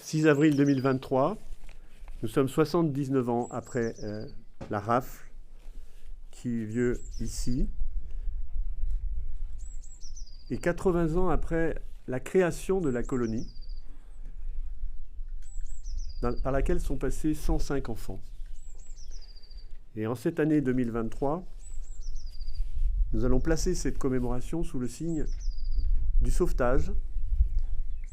6 avril 2023, nous sommes 79 ans après la rafle qui eut lieu ici et 80 ans après la création de la colonie par laquelle sont passés 105 enfants. Et en cette année 2023, nous allons placer cette commémoration sous le signe du sauvetage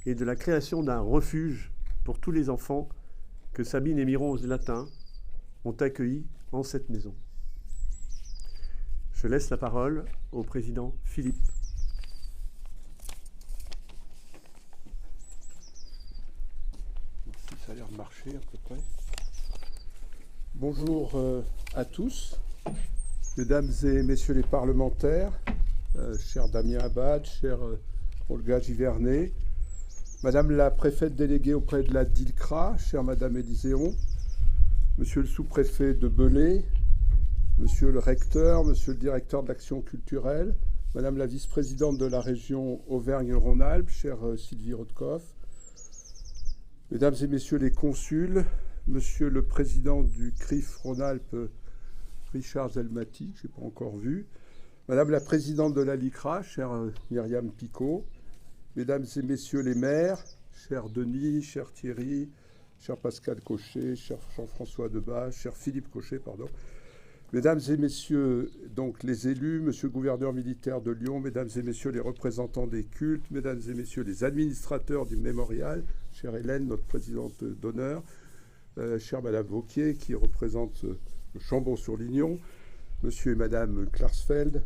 et de la création d'un refuge pour tous les enfants que Sabine et Miron Zlatin ont accueillis en cette maison. Je laisse la parole au président Philippe. Merci, ça a l'air de marcher à peu près. Bonjour à tous, mesdames et messieurs les parlementaires, cher Damien Abad, cher Olga Givernet, madame la préfète déléguée auprès de la DILCRA, chère madame Élyséon, monsieur le sous-préfet de Belley, monsieur le recteur, monsieur le directeur de l'action culturelle, madame la vice-présidente de la région Auvergne-Rhône-Alpes, chère Sylvie Rodkoff, mesdames et messieurs les consuls, monsieur le président du CRIF Rhône-Alpes, Richard Zelmati, que je n'ai pas encore vu, madame la présidente de la LICRA, chère Myriam Picot, mesdames et messieurs les maires, cher Denis, cher Thierry, cher Pascal Cochet, cher Jean-François Debat, cher Philippe Cochet, pardon, mesdames et messieurs donc les élus, monsieur le gouverneur militaire de Lyon, mesdames et messieurs les représentants des cultes, mesdames et messieurs les administrateurs du mémorial, chère Hélène, notre présidente d'honneur, chère madame Vauquier, qui représente le Chambon-sur-Lignon, monsieur et madame Klarsfeld,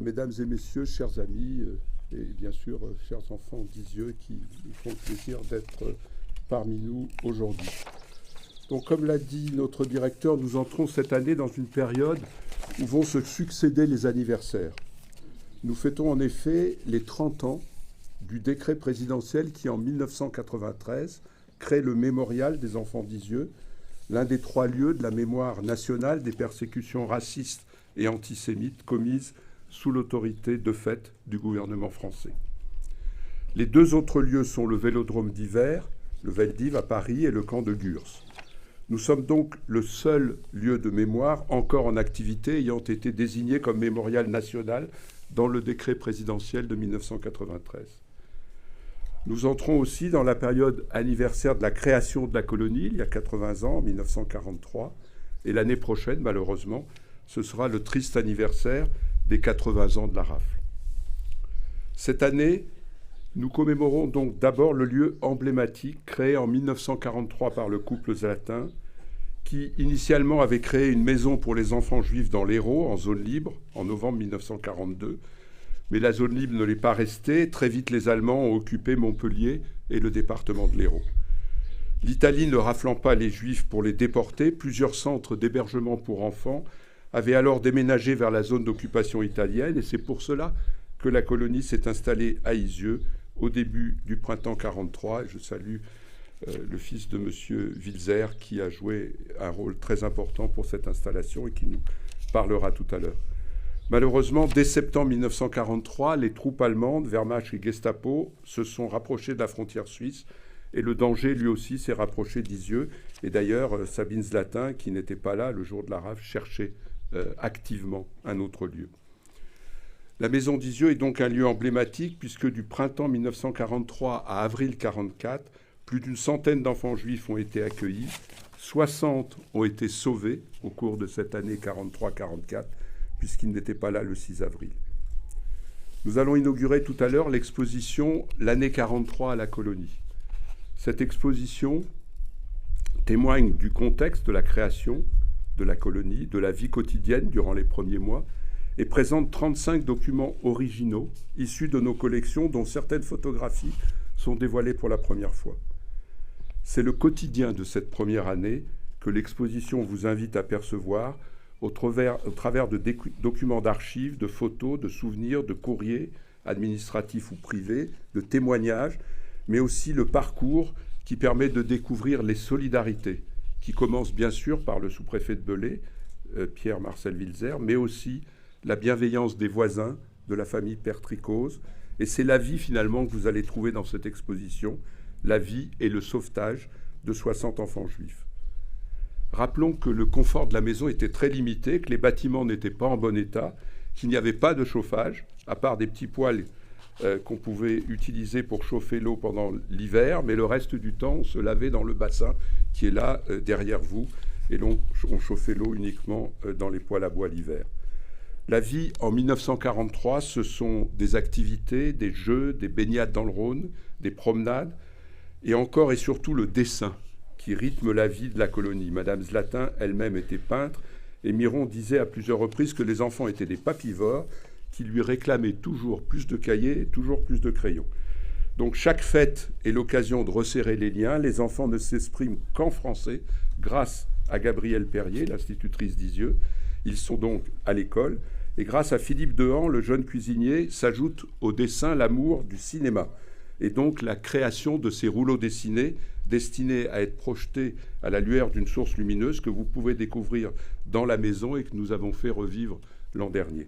mesdames et messieurs, chers amis, et bien sûr, chers enfants d'Isieux qui nous font le plaisir d'être parmi nous aujourd'hui. Donc, comme l'a dit notre directeur, nous entrons cette année dans une période où vont se succéder les anniversaires. Nous fêtons en effet les 30 ans du décret présidentiel qui, en 1993, crée le mémorial des enfants d'Isieux, l'un des 3 lieux de la mémoire nationale des persécutions racistes et antisémites commises sous l'autorité de fait du gouvernement français. Les 2 autres lieux sont le Vélodrome d'hiver, le Veldiv à Paris et le camp de Gurs. Nous sommes donc le seul lieu de mémoire encore en activité ayant été désigné comme mémorial national dans le décret présidentiel de 1993. Nous entrons aussi dans la période anniversaire de la création de la colonie, il y a 80 ans, en 1943, et l'année prochaine, malheureusement, ce sera le triste anniversaire des 80 ans de la rafle. Cette année, nous commémorons donc d'abord le lieu emblématique créé en 1943 par le couple Zlatin, qui initialement avait créé une maison pour les enfants juifs dans l'Hérault, en zone libre, en novembre 1942. Mais la zone libre ne l'est pas restée. Très vite, les Allemands ont occupé Montpellier et le département de l'Hérault. L'Italie ne raflant pas les Juifs pour les déporter, plusieurs centres d'hébergement pour enfants avaient alors déménagé vers la zone d'occupation italienne. Et c'est pour cela que la colonie s'est installée à Isieux au début du printemps 1943. Je salue le fils de M. Wilzer qui a joué un rôle très important pour cette installation et qui nous parlera tout à l'heure. Malheureusement, dès septembre 1943, les troupes allemandes, Wehrmacht et Gestapo, se sont rapprochées de la frontière suisse et le danger, lui aussi, s'est rapproché d'Isieux. Et d'ailleurs, Sabine Zlatin, qui n'était pas là le jour de la rafle, cherchait activement un autre lieu. La maison d'Isieux est donc un lieu emblématique puisque du printemps 1943 à avril 1944, plus d'une centaine d'enfants juifs ont été accueillis, 60 ont été sauvés au cours de cette année 1943-1944, puisqu'ils n'étaient pas là le 6 avril. Nous allons inaugurer tout à l'heure l'exposition « L'année 43 à la colonie ». Cette exposition témoigne du contexte de la création de la colonie, de la vie quotidienne durant les premiers mois, et présente 35 documents originaux issus de nos collections, dont certaines photographies sont dévoilées pour la première fois. C'est le quotidien de cette première année que l'exposition vous invite à percevoir au travers de documents d'archives, de photos, de souvenirs, de courriers administratifs ou privés, de témoignages, mais aussi le parcours qui permet de découvrir les solidarités, qui commencent bien sûr par le sous-préfet de Belley, Pierre-Marcel Wilzer, mais aussi la bienveillance des voisins, de la famille Père Tricose. Et c'est la vie finalement que vous allez trouver dans cette exposition, la vie et le sauvetage de 60 enfants juifs. Rappelons que le confort de la maison était très limité, que les bâtiments n'étaient pas en bon état, qu'il n'y avait pas de chauffage, à part des petits poêles qu'on pouvait utiliser pour chauffer l'eau pendant l'hiver, mais le reste du temps, on se lavait dans le bassin qui est là, derrière vous, et on chauffait l'eau uniquement dans les poêles à bois l'hiver. La vie en 1943, ce sont des activités, des jeux, des baignades dans le Rhône, des promenades, et encore et surtout le dessin qui rythme la vie de la colonie. Madame Zlatin elle-même était peintre, et Miron disait à plusieurs reprises que les enfants étaient des papivores qui lui réclamaient toujours plus de cahiers et toujours plus de crayons. Donc chaque fête est l'occasion de resserrer les liens. Les enfants ne s'expriment qu'en français grâce à Gabrielle Perrier, l'institutrice d'Isieux. Ils sont donc à l'école. Et grâce à Philippe Dehan, le jeune cuisinier, s'ajoute au dessin l'amour du cinéma. Et donc la création de ces rouleaux dessinés destinés à être projetés à la lueur d'une source lumineuse que vous pouvez découvrir dans la maison et que nous avons fait revivre l'an dernier.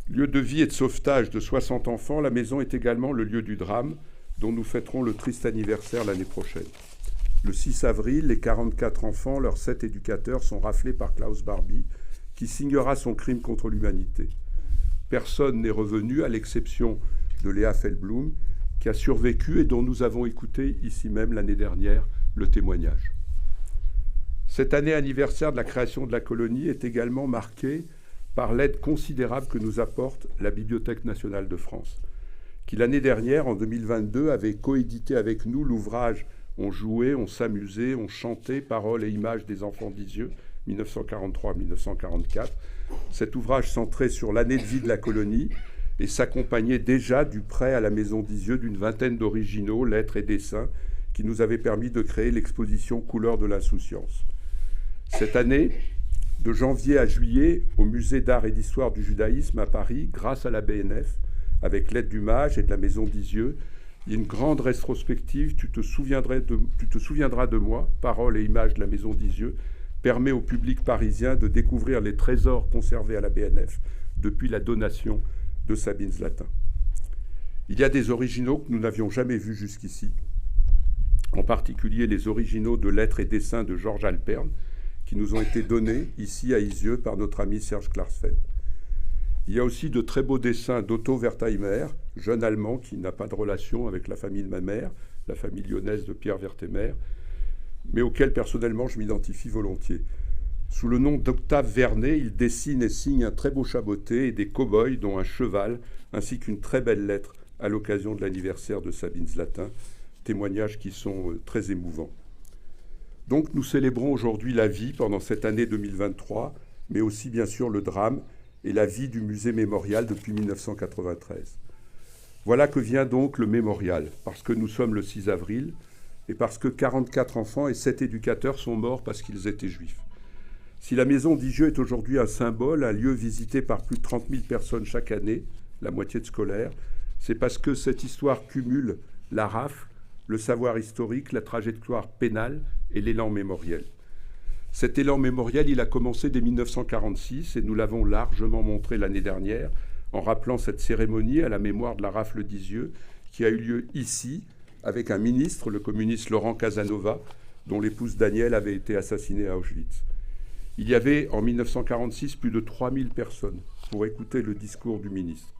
Lieu de vie et de sauvetage de 60 enfants, la maison est également le lieu du drame dont nous fêterons le triste anniversaire l'année prochaine. Le 6 avril, les 44 enfants, leurs 7 éducateurs, sont raflés par Klaus Barbie, qui signera son crime contre l'humanité. Personne n'est revenu, à l'exception de Léa Feldblum, qui a survécu et dont nous avons écouté ici même l'année dernière le témoignage. Cette année anniversaire de la création de la colonie est également marquée par l'aide considérable que nous apporte la Bibliothèque nationale de France, qui l'année dernière, en 2022, avait coédité avec nous l'ouvrage « On jouait, on s'amusait, on chantait, paroles et images des enfants d'Isieux » 1943-1944. Cet ouvrage centré sur l'année de vie de la colonie et s'accompagnait déjà du prêt à la Maison d'Isieux d'une vingtaine d'originaux, lettres et dessins qui nous avaient permis de créer l'exposition Couleurs de l'insouciance. Cette année, de janvier à juillet, au Musée d'art et d'histoire du judaïsme à Paris, grâce à la BNF, avec l'aide du MAGE et de la Maison d'Isieux, il y a une grande rétrospective, tu te souviendras de moi, paroles et images de la Maison d'Isieux, permet au public parisien de découvrir les trésors conservés à la BNF depuis la donation de Sabine Zlatin. Il y a des originaux que nous n'avions jamais vus jusqu'ici, en particulier les originaux de lettres et dessins de Georges Alpern, qui nous ont été donnés ici à Isieux par notre ami Serge Klarsfeld. Il y a aussi de très beaux dessins d'Otto Wertheimer, jeune Allemand qui n'a pas de relation avec la famille de ma mère, la famille lyonnaise de Pierre Wertheimer, mais auquel personnellement je m'identifie volontiers. Sous le nom d'Octave Vernet, il dessine et signe un très beau chaboté et des cow-boys, dont un cheval, ainsi qu'une très belle lettre à l'occasion de l'anniversaire de Sabine Zlatin, témoignages qui sont très émouvants. Donc nous célébrons aujourd'hui la vie pendant cette année 2023, mais aussi bien sûr le drame et la vie du musée mémorial depuis 1993. Voilà que vient donc le mémorial, parce que nous sommes le 6 avril et parce que 44 enfants et 7 éducateurs sont morts parce qu'ils étaient juifs. Si la Maison d'Isieux est aujourd'hui un symbole, un lieu visité par plus de 30 000 personnes chaque année, la moitié de scolaires, c'est parce que cette histoire cumule la rafle, le savoir historique, la trajectoire pénale et l'élan mémoriel. Cet élan mémoriel, il a commencé dès 1946 et nous l'avons largement montré l'année dernière en rappelant cette cérémonie à la mémoire de la rafle d'Isieux qui a eu lieu ici avec un ministre, le communiste Laurent Casanova, dont l'épouse Danielle avait été assassinée à Auschwitz. Il y avait en 1946 plus de 3000 personnes pour écouter le discours du ministre.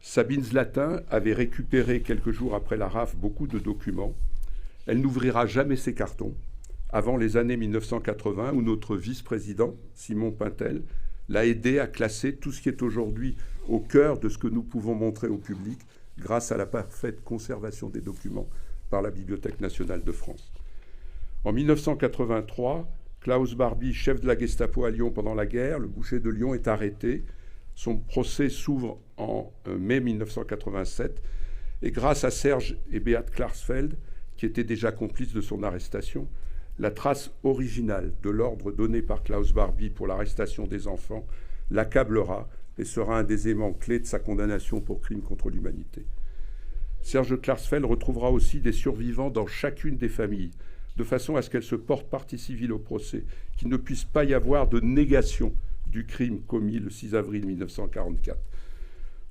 Sabine Zlatin avait récupéré quelques jours après la rafle beaucoup de documents. Elle n'ouvrira jamais ses cartons avant les années 1980 où notre vice-président, Simon Pintel, l'a aidé à classer tout ce qui est aujourd'hui au cœur de ce que nous pouvons montrer au public grâce à la parfaite conservation des documents par la Bibliothèque nationale de France. En 1983, Klaus Barbie, chef de la Gestapo à Lyon pendant la guerre, le boucher de Lyon, est arrêté. Son procès s'ouvre en mai 1987 et grâce à Serge et Beat Klarsfeld, qui étaient déjà complices de son arrestation, la trace originale de l'ordre donné par Klaus Barbie pour l'arrestation des enfants l'accablera et sera un des éléments clés de sa condamnation pour crime contre l'humanité. Serge Klarsfeld retrouvera aussi des survivants dans chacune des familles, de façon à ce qu'elles se portent partie civile au procès, qu'il ne puisse pas y avoir de négation du crime commis le 6 avril 1944.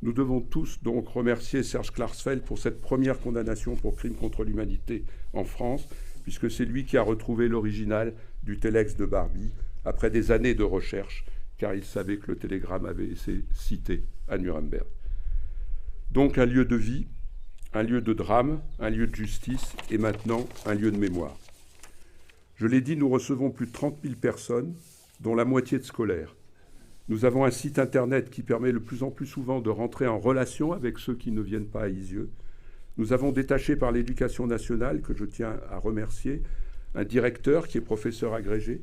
Nous devons tous donc remercier Serge Klarsfeld pour cette première condamnation pour crime contre l'humanité en France, puisque c'est lui qui a retrouvé l'original du téléx de Barbie après des années de recherche, car il savait que le télégramme avait été cité à Nuremberg. Donc un lieu de vie, un lieu de drame, un lieu de justice et maintenant un lieu de mémoire. Je l'ai dit, nous recevons plus de 30 000 personnes, dont la moitié de scolaires. Nous avons un site internet qui permet de plus en plus souvent de rentrer en relation avec ceux qui ne viennent pas à Isieux. Nous avons détaché par l'Éducation nationale, que je tiens à remercier, un directeur qui est professeur agrégé,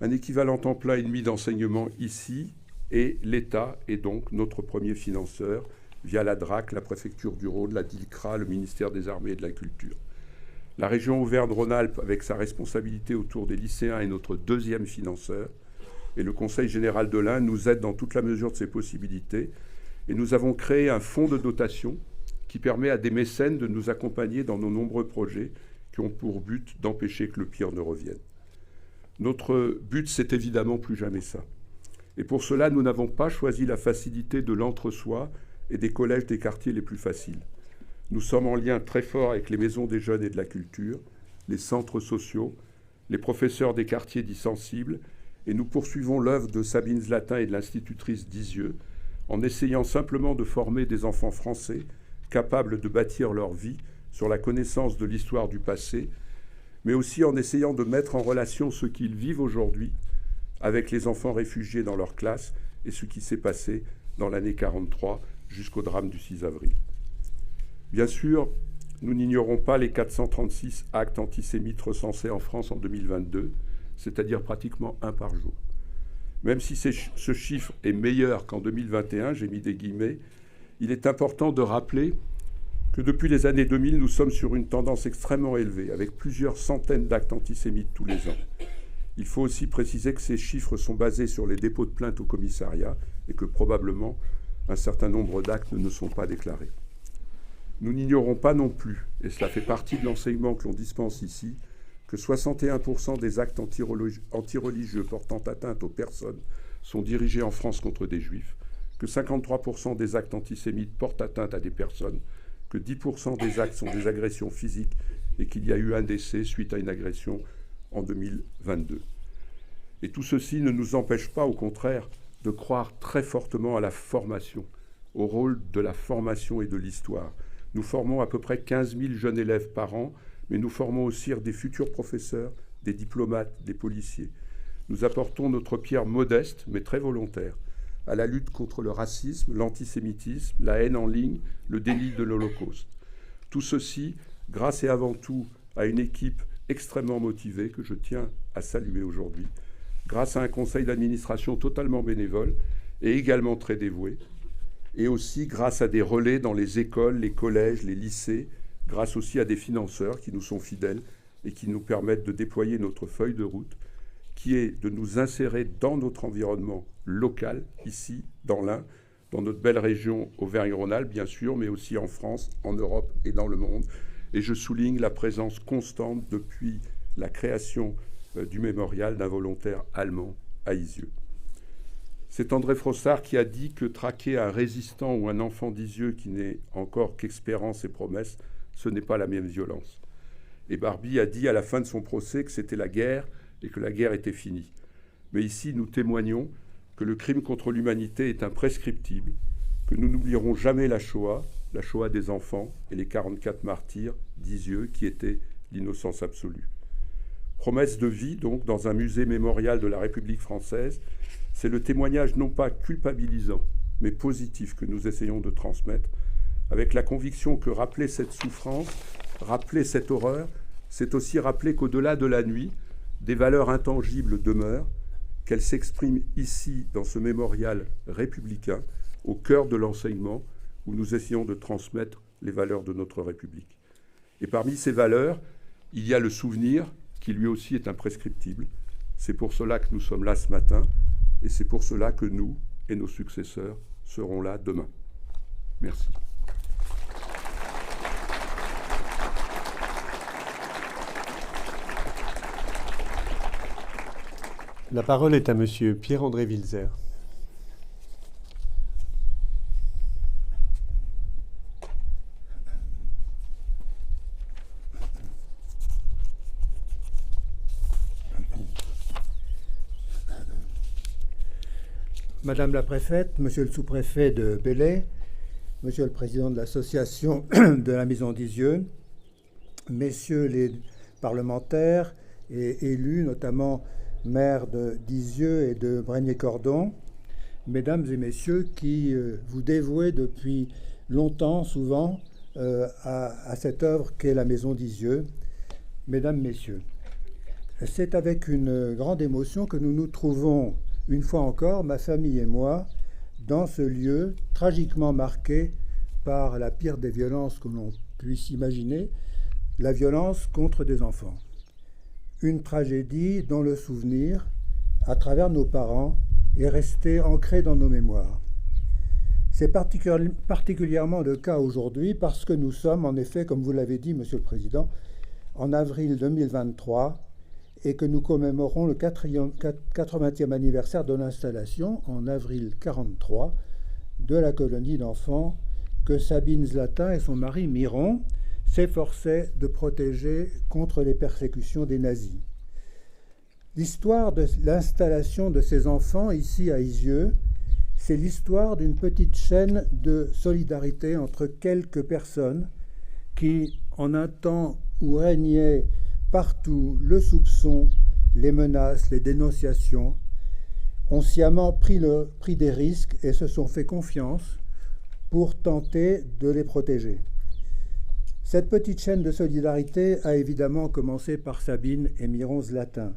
un équivalent temps plein et demi d'enseignement ici, et l'État est donc notre premier financeur via la DRAC, la préfecture du Rhône, la DILCRA, le ministère des Armées et de la Culture. La région Auvergne-Rhône-Alpes, avec sa responsabilité autour des lycéens, est notre deuxième financeur. Et le Conseil général de l'Ain nous aide dans toute la mesure de ses possibilités. Et nous avons créé un fonds de dotation qui permet à des mécènes de nous accompagner dans nos nombreux projets qui ont pour but d'empêcher que le pire ne revienne. Notre but, c'est évidemment plus jamais ça. Et pour cela, nous n'avons pas choisi la facilité de l'entre-soi et des collèges des quartiers les plus faciles. Nous sommes en lien très fort avec les maisons des jeunes et de la culture, les centres sociaux, les professeurs des quartiers dits sensibles, et nous poursuivons l'œuvre de Sabine Zlatin et de l'institutrice d'Isieux en essayant simplement de former des enfants français capables de bâtir leur vie sur la connaissance de l'histoire du passé, mais aussi en essayant de mettre en relation ce qu'ils vivent aujourd'hui avec les enfants réfugiés dans leur classe et ce qui s'est passé dans l'année 43 jusqu'au drame du 6 avril. Bien sûr, nous n'ignorons pas les 436 actes antisémites recensés en France en 2022, c'est-à-dire pratiquement un par jour. Même si ce chiffre est meilleur qu'en 2021, j'ai mis des guillemets, il est important de rappeler que depuis les années 2000, nous sommes sur une tendance extrêmement élevée, avec plusieurs centaines d'actes antisémites tous les ans. Il faut aussi préciser que ces chiffres sont basés sur les dépôts de plainte au commissariat et que probablement un certain nombre d'actes ne sont pas déclarés. Nous n'ignorons pas non plus, et cela fait partie de l'enseignement que l'on dispense ici, que 61% des actes antireligieux portant atteinte aux personnes sont dirigés en France contre des juifs, que 53% des actes antisémites portent atteinte à des personnes, que 10% des actes sont des agressions physiques et qu'il y a eu un décès suite à une agression en 2022. Et tout ceci ne nous empêche pas, au contraire, de croire très fortement à la formation, au rôle de la formation et de l'histoire. Nous formons à peu près 15 000 jeunes élèves par an, mais nous formons aussi des futurs professeurs, des diplomates, des policiers. Nous apportons notre pierre modeste, mais très volontaire, à la lutte contre le racisme, l'antisémitisme, la haine en ligne, le déni de l'Holocauste. Tout ceci grâce et avant tout à une équipe extrêmement motivée que je tiens à saluer aujourd'hui, grâce à un conseil d'administration totalement bénévole et également très dévoué, et aussi grâce à des relais dans les écoles, les collèges, les lycées, grâce aussi à des financeurs qui nous sont fidèles et qui nous permettent de déployer notre feuille de route, qui est de nous insérer dans notre environnement local, ici, dans l'Ain, dans notre belle région Auvergne-Rhône-Alpes, bien sûr, mais aussi en France, en Europe et dans le monde. Et je souligne la présence constante depuis la création du mémorial d'un volontaire allemand à Isieux. C'est André Frossard qui a dit que traquer un résistant ou un enfant d'Isieux qui n'est encore qu'espérance et promesse, ce n'est pas la même violence. Et Barbie a dit à la fin de son procès que c'était la guerre et que la guerre était finie. Mais ici, nous témoignons que le crime contre l'humanité est imprescriptible, que nous n'oublierons jamais la Shoah des enfants et les 44 martyrs d'Isieux qui étaient l'innocence absolue. Promesse de vie, donc, dans un musée mémorial de la République française, c'est le témoignage non pas culpabilisant, mais positif que nous essayons de transmettre, avec la conviction que rappeler cette souffrance, rappeler cette horreur, c'est aussi rappeler qu'au-delà de la nuit, des valeurs intangibles demeurent, qu'elles s'expriment ici, dans ce mémorial républicain, au cœur de l'enseignement, où nous essayons de transmettre les valeurs de notre République. Et parmi ces valeurs, il y a le souvenir, qui lui aussi est imprescriptible. C'est pour cela que nous sommes là ce matin, et c'est pour cela que nous et nos successeurs serons là demain. Merci. La parole est à Monsieur Pierre-André Wilzer. Madame la préfète, monsieur le sous-préfet de Belley, monsieur le président de l'association de la Maison d'Isieux, messieurs les parlementaires et élus, notamment maires d'Isieux et de Bragné-Cordon, mesdames et messieurs qui vous dévouez depuis longtemps, souvent, à cette œuvre qu'est la Maison d'Isieux, mesdames, messieurs. C'est avec une grande émotion que nous nous trouvons, une fois encore, ma famille et moi, dans ce lieu tragiquement marqué par la pire des violences que l'on puisse imaginer, la violence contre des enfants. Une tragédie dont le souvenir, à travers nos parents, est resté ancré dans nos mémoires. C'est particulièrement le cas aujourd'hui parce que nous sommes, en effet, comme vous l'avez dit, Monsieur le Président, en avril 2023 et que nous commémorons le 80e anniversaire de l'installation, en avril 1943, de la colonie d'enfants que Sabine Zlatin et son mari Miron s'efforçaient de protéger contre les persécutions des nazis. L'histoire de l'installation de ces enfants ici à Isieux, c'est l'histoire d'une petite chaîne de solidarité entre quelques personnes qui, en un temps où régnait partout le soupçon, les menaces, les dénonciations, ont sciemment pris des risques et se sont fait confiance pour tenter de les protéger. Cette petite chaîne de solidarité a évidemment commencé par Sabine et Miron Zlatin,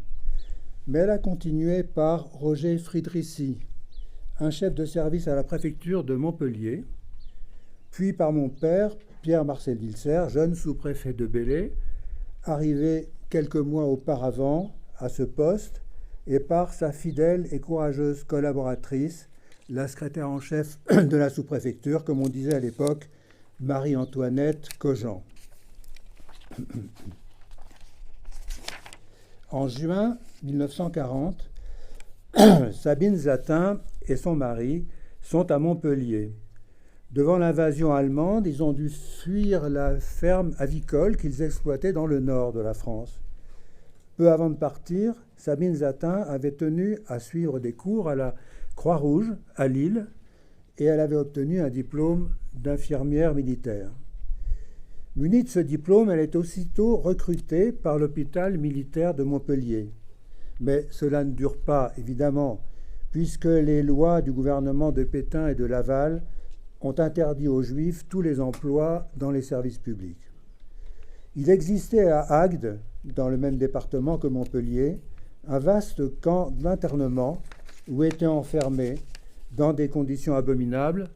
mais elle a continué par Roger Friedrichi, un chef de service à la préfecture de Montpellier, puis par mon père, Pierre-Marcel Dilser, jeune sous-préfet de Belley, arrivé quelques mois auparavant à ce poste, et par sa fidèle et courageuse collaboratrice, la secrétaire en chef de la sous-préfecture, comme on disait à l'époque, Marie-Antoinette Cogent. En juin 1940, Sabine Zlatin et son mari sont à Montpellier. Devant l'invasion allemande, ils ont dû fuir la ferme avicole qu'ils exploitaient dans le nord de la France. Peu avant de partir, Sabine Zlatin avait tenu à suivre des cours à la Croix-Rouge à Lille et elle avait obtenu un diplôme d'infirmière militaire. Munie de ce diplôme, elle est aussitôt recrutée par l'hôpital militaire de Montpellier. Mais cela ne dure pas, évidemment, puisque les lois du gouvernement de Pétain et de Laval ont interdit aux Juifs tous les emplois dans les services publics. Il existait à Agde, dans le même département que Montpellier, un vaste camp d'internement où étaient enfermés, dans des conditions abominables,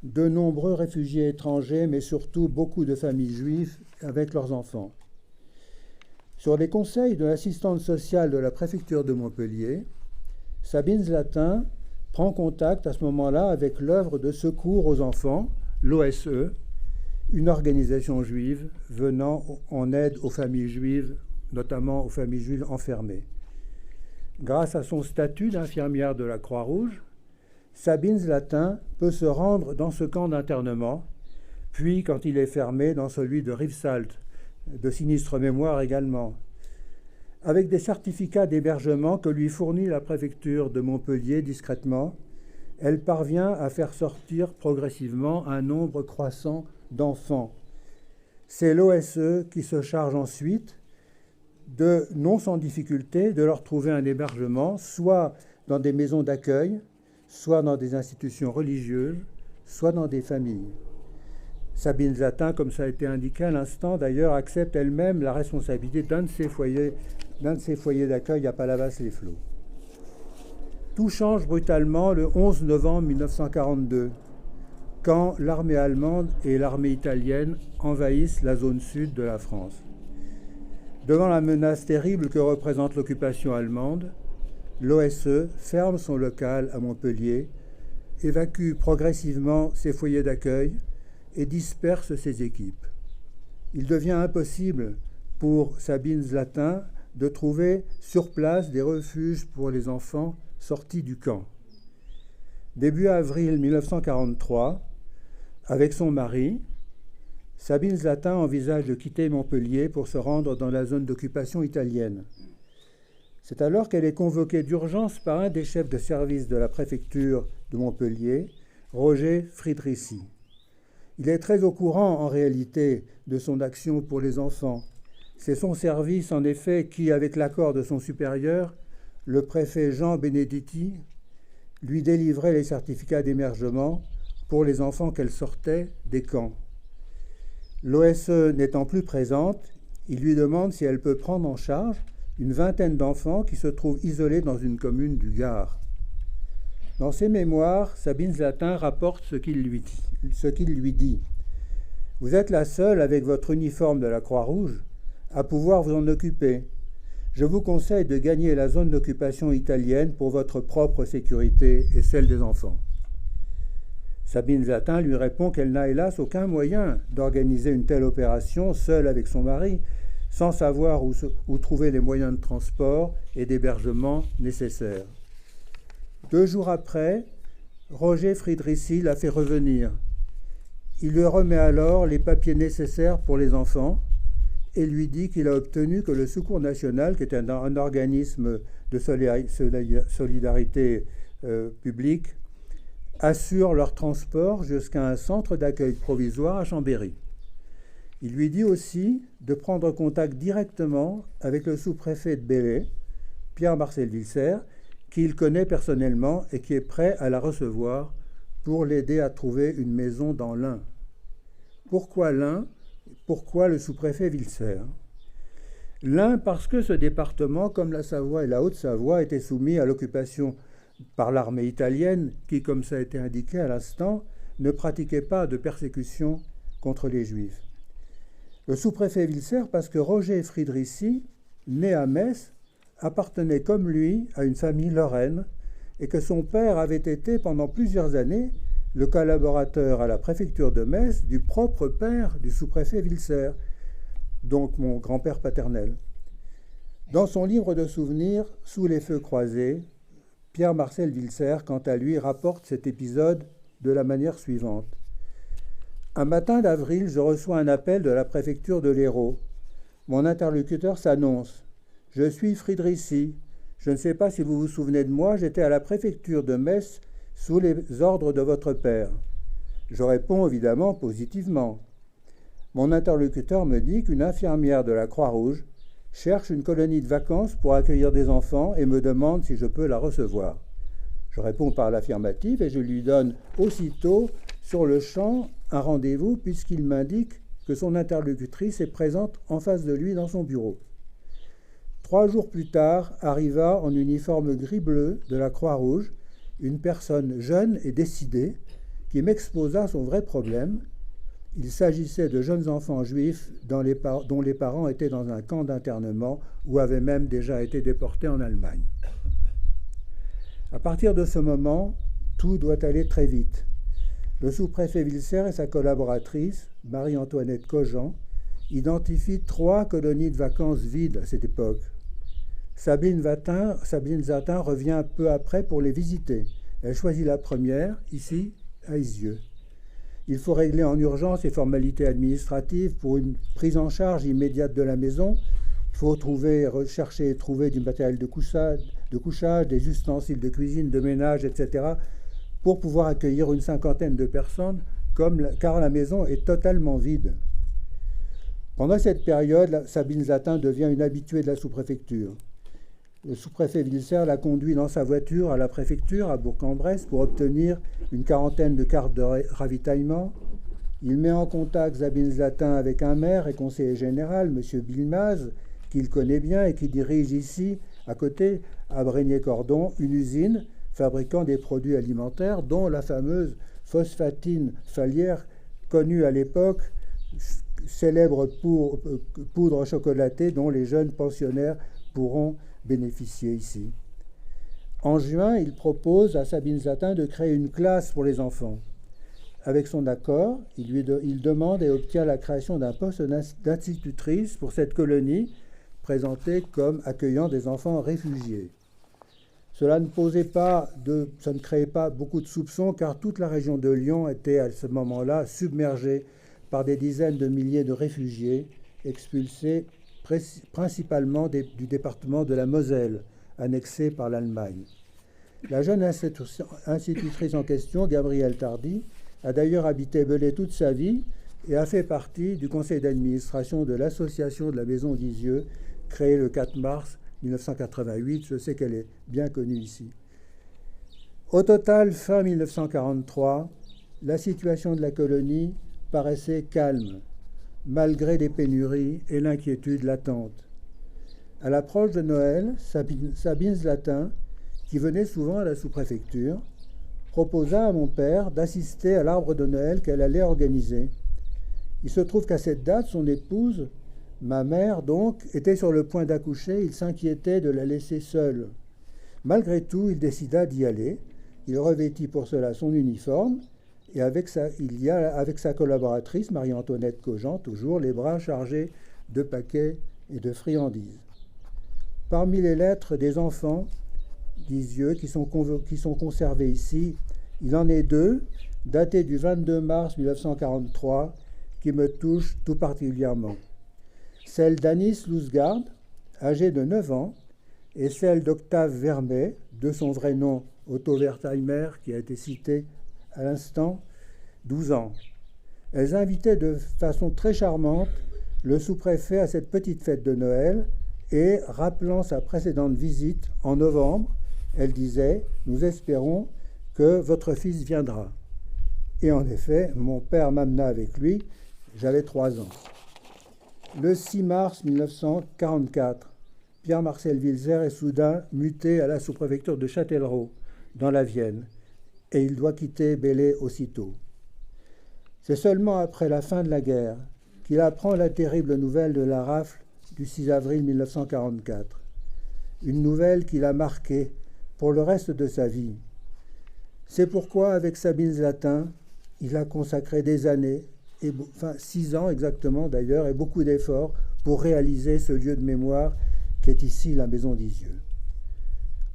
de nombreux réfugiés étrangers, mais surtout beaucoup de familles juives avec leurs enfants. Sur les conseils de l'assistante sociale de la préfecture de Montpellier, Sabine Zlatin prend contact à ce moment-là avec l'œuvre de secours aux enfants, l'OSE, une organisation juive venant en aide aux familles juives, notamment aux familles juives enfermées. Grâce à son statut d'infirmière de la Croix-Rouge, Sabine Zlatin peut se rendre dans ce camp d'internement, puis, quand il est fermé, dans celui de Rivesaltes, de sinistre mémoire également, avec des certificats d'hébergement que lui fournit la préfecture de Montpellier discrètement. Elle parvient à faire sortir progressivement un nombre croissant d'enfants. C'est l'OSE qui se charge ensuite, non sans difficulté, de leur trouver un hébergement, soit dans des maisons d'accueil, soit dans des institutions religieuses, soit dans des familles. Sabine Zlatin, comme ça a été indiqué à l'instant, d'ailleurs, accepte elle-même la responsabilité d'un de ses foyers d'accueil à Palavas-les-Flots. Tout change brutalement le 11 novembre 1942, quand l'armée allemande et l'armée italienne envahissent la zone sud de la France. Devant la menace terrible que représente l'occupation allemande, l'OSE ferme son local à Montpellier, évacue progressivement ses foyers d'accueil et disperse ses équipes. Il devient impossible pour Sabine Zlatin de trouver sur place des refuges pour les enfants sortis du camp. Début avril 1943, avec son mari, Sabine Zlatin envisage de quitter Montpellier pour se rendre dans la zone d'occupation italienne. C'est alors qu'elle est convoquée d'urgence par un des chefs de service de la préfecture de Montpellier, Roger Friedrichs. Il est très au courant, en réalité, de son action pour les enfants. C'est son service, en effet, qui, avec l'accord de son supérieur, le préfet Jean Benedetti, lui délivrait les certificats d'émergement pour les enfants qu'elle sortait des camps. L'OSE n'étant plus présente, il lui demande si elle peut prendre en charge une vingtaine d'enfants qui se trouvent isolés dans une commune du Gard. Dans ses mémoires, Sabine Zatin rapporte ce qu'il lui dit. « Vous êtes la seule, avec votre uniforme de la Croix-Rouge, à pouvoir vous en occuper. Je vous conseille de gagner la zone d'occupation italienne pour votre propre sécurité et celle des enfants. » Sabine Zatin lui répond qu'elle n'a hélas aucun moyen d'organiser une telle opération seule avec son mari, sans savoir où trouver les moyens de transport et d'hébergement nécessaires. 2 jours après, Roger Friedrichs la fait revenir. Il lui remet alors les papiers nécessaires pour les enfants et lui dit qu'il a obtenu que le Secours national, qui est un organisme de solidarité publique, assure leur transport jusqu'à un centre d'accueil provisoire à Chambéry. Il lui dit aussi de prendre contact directement avec le sous-préfet de Belley, Pierre-Marcel Vilser, qu'il connaît personnellement et qui est prêt à la recevoir pour l'aider à trouver une maison dans l'Ain. Pourquoi l'Ain ? Pourquoi le sous-préfet Vilser ? L'Ain parce que ce département, comme la Savoie et la Haute-Savoie, était soumis à l'occupation par l'armée italienne qui, comme ça a été indiqué à l'instant, ne pratiquait pas de persécution contre les Juifs. Le sous-préfet Vilser parce que Roger Friedrichs, né à Metz, appartenait comme lui à une famille lorraine et que son père avait été pendant plusieurs années le collaborateur à la préfecture de Metz du propre père du sous-préfet Vilser, donc mon grand-père paternel. Dans son livre de souvenirs, Sous les feux croisés, Pierre-Marcel Vilser, quant à lui, rapporte cet épisode de la manière suivante. Un matin d'avril, je reçois un appel de la préfecture de l'Hérault. Mon interlocuteur s'annonce. « Je suis Friedrichs. Je ne sais pas si vous vous souvenez de moi, j'étais à la préfecture de Metz sous les ordres de votre père. » Je réponds évidemment positivement. Mon interlocuteur me dit qu'une infirmière de la Croix-Rouge cherche une colonie de vacances pour accueillir des enfants et me demande si je peux la recevoir. Je réponds par l'affirmative et je lui donne aussitôt, sur le champ, un rendez-vous puisqu'il m'indique que son interlocutrice est présente en face de lui dans son bureau. 3 jours plus tard, arriva en uniforme gris-bleu de la Croix-Rouge une personne jeune et décidée qui m'exposa son vrai problème. Il s'agissait de jeunes enfants juifs dont les parents étaient dans un camp d'internement ou avaient même déjà été déportés en Allemagne. À partir de ce moment, tout doit aller très vite. Le sous-préfet Vilser et sa collaboratrice, Marie-Antoinette Cogent, identifient 3 colonies de vacances vides à cette époque. Sabine Zatin revient peu après pour les visiter. Elle choisit la première, ici, à Isieux. Il faut régler en urgence les formalités administratives pour une prise en charge immédiate de la maison. Il faut rechercher et trouver du matériel de couchage, des ustensiles de cuisine, de ménage, etc., pour pouvoir accueillir une 50aine de personnes, car la maison est totalement vide. Pendant cette période, Sabine Zatin devient une habituée de la sous-préfecture. Le sous-préfet Vilser la conduit dans sa voiture à la préfecture, à Bourg-en-Bresse, pour obtenir une 40aine de cartes de ravitaillement. Il met en contact Sabine Zatin avec un maire et conseiller général, M. Bilmaz, qu'il connaît bien et qui dirige ici, à côté, à Brégnier-Cordon, une usine fabriquant des produits alimentaires, dont la fameuse phosphatine Falière, connue à l'époque, célèbre poudre chocolatée dont les jeunes pensionnaires pourront bénéficier ici. En juin, il propose à Sabine Zatin de créer une classe pour les enfants. Avec son accord, il demande et obtient la création d'un poste d'institutrice pour cette colonie, présentée comme accueillant des enfants réfugiés. Cela ne créait pas beaucoup de soupçons, car toute la région de Lyon était à ce moment-là submergée par des dizaines de milliers de réfugiés expulsés principalement du département de la Moselle, annexée par l'Allemagne. La jeune institutrice en question, Gabrielle Tardy, a d'ailleurs habité Belley toute sa vie et a fait partie du conseil d'administration de l'association de la Maison d'Isieux, créée le 4 mars 1988. Je sais qu'elle est bien connue ici. Au total, fin 1943, la situation de la colonie paraissait calme, malgré les pénuries et l'inquiétude latente. À l'approche de Noël, Sabine Zlatin, qui venait souvent à la sous-préfecture, proposa à mon père d'assister à l'arbre de Noël qu'elle allait organiser. Il se trouve qu'à cette date, son épouse, ma mère donc, était sur le point d'accoucher. Il s'inquiétait de la laisser seule. Malgré tout, il décida d'y aller. Il revêtit pour cela son uniforme et avec sa collaboratrice, Marie-Antoinette Cogent, toujours les bras chargés de paquets et de friandises. Parmi les lettres des enfants d'Isieux qui sont conservées ici, il en est deux, datées du 22 mars 1943, qui me touchent tout particulièrement. Celle d'Anis Lousgard, âgée de 9 ans, et celle d'Octave Vermet, de son vrai nom Otto Wertheimer, qui a été cité à l'instant, 12 ans. Elles invitaient de façon très charmante le sous-préfet à cette petite fête de Noël et, rappelant sa précédente visite en novembre, elle disait « Nous espérons que votre fils viendra ». Et en effet, mon père m'amena avec lui, j'avais 3 ans. Le 6 mars 1944, Pierre-Marcel Wilzer est soudain muté à la sous-préfecture de Châtellerault, dans la Vienne, et il doit quitter Belley aussitôt. C'est seulement après la fin de la guerre qu'il apprend la terrible nouvelle de la rafle du 6 avril 1944, une nouvelle qui l'a marqué pour le reste de sa vie. C'est pourquoi, avec Sabine Zlatin, il a consacré des années, 6 ans exactement d'ailleurs, et beaucoup d'efforts pour réaliser ce lieu de mémoire qu'est ici la Maison d'Isieux.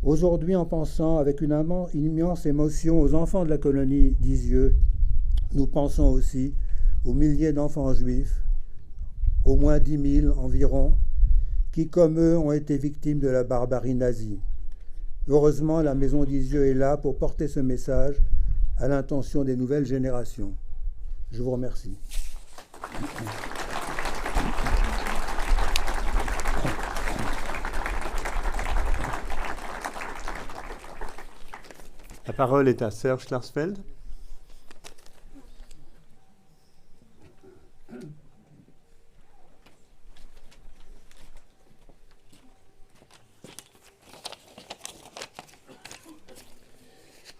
Aujourd'hui, en pensant avec une immense émotion aux enfants de la colonie d'Isieux, nous pensons aussi aux milliers d'enfants juifs, au moins 10 000 environ, qui, comme eux, ont été victimes de la barbarie nazie. Heureusement, la Maison d'Isieux est là pour porter ce message à l'intention des nouvelles générations. Je vous remercie. La parole est à Serge Klarsfeld.